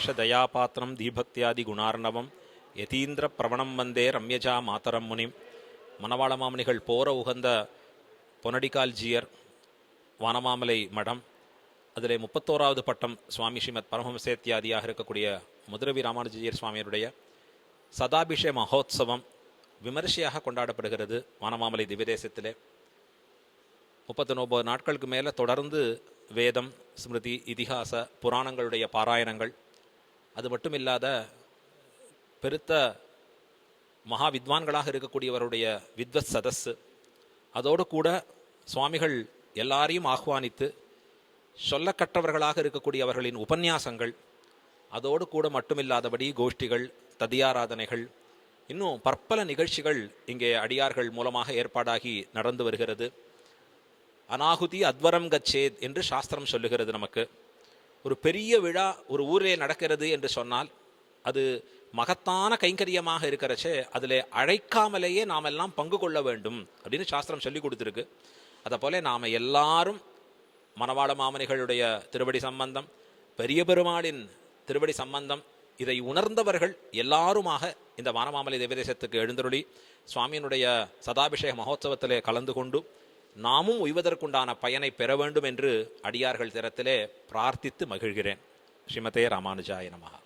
ஸ்ரீசைலேஷ தயாபாத்திரம் தீபக்தியாதி குணார்ணவம் யதீந்திர பிரவணம் வந்தே ரம்யஜா மாதரம் முனிம். மணவாள மாமனிகள் போர உகந்த பொனடிக்கால் ஜீயர் வானமாமலை மடம், அதில் 31வது பட்டம் சுவாமி ஸ்ரீமத் பரமஹம்சேத்தியாதியாக இருக்கக்கூடிய மதுரவி ராமானுஜீயர் சுவாமியுடைய சதாபிஷேக மகோத்சவம் விமரிசையாக கொண்டாடப்படுகிறது வானமாமலை திவ்யதேசத்திலே. 39 நாட்களுக்கு மேலே தொடர்ந்து வேதம், ஸ்மிருதி, இதிகாச புராணங்களுடைய பாராயணங்கள், அது மட்டும் இல்லாத பெருத்த மகா வித்வான்களாக இருக்கக்கூடியவருடைய வித்வத் சதஸ், அதோடு கூட சுவாமிகள் எல்லாரையும் ஆஹ்வானித்து சொல்லக்கற்றவர்களாக இருக்கக்கூடியவர்களின் உபன்யாசங்கள், அதோடு கூட மட்டுமில்லாதபடி கோஷ்டிகள், ததியாராதனைகள், இன்னும் பற்பல நிகழ்ச்சிகள் இங்கே அடியார்கள் மூலமாக ஏற்பாடாகி நடந்து வருகிறது. அனாகுதி அத்வரம் கச்சேத் என்று சாஸ்திரம் சொல்லுகிறது. நமக்கு ஒரு பெரிய விழா ஒரு ஊரே நடக்கிறது என்று சொன்னால் அது மகத்தான கைங்கரியமாக இருக்கிறச்சே அதில் அழைக்காமலேயே நாம் எல்லாம் பங்கு கொள்ள வேண்டும் அப்படின்னு சாஸ்திரம் சொல்லி கொடுத்துருக்கு. அதை போல நாம் எல்லாரும் மணவாள மாமனிகளுடைய திருவடி சம்பந்தம், பெரிய பெருமாளின் திருவடி சம்பந்தம், இதை உணர்ந்தவர்கள் எல்லாருமாக இந்த வானமாமலை தேவதேசத்துக்கு எழுந்தருளி சுவாமியினுடைய சதாபிஷேக மகோத்சவத்திலே கலந்து கொண்டு நாமும் உய்வதற்குண்டான பயனை பெற வேண்டும் என்று அடியார்கள் திறத்திலே பிரார்த்தித்து மகிழ்கிறேன். ஸ்ரீமதே ராமானுஜாய நமஹ.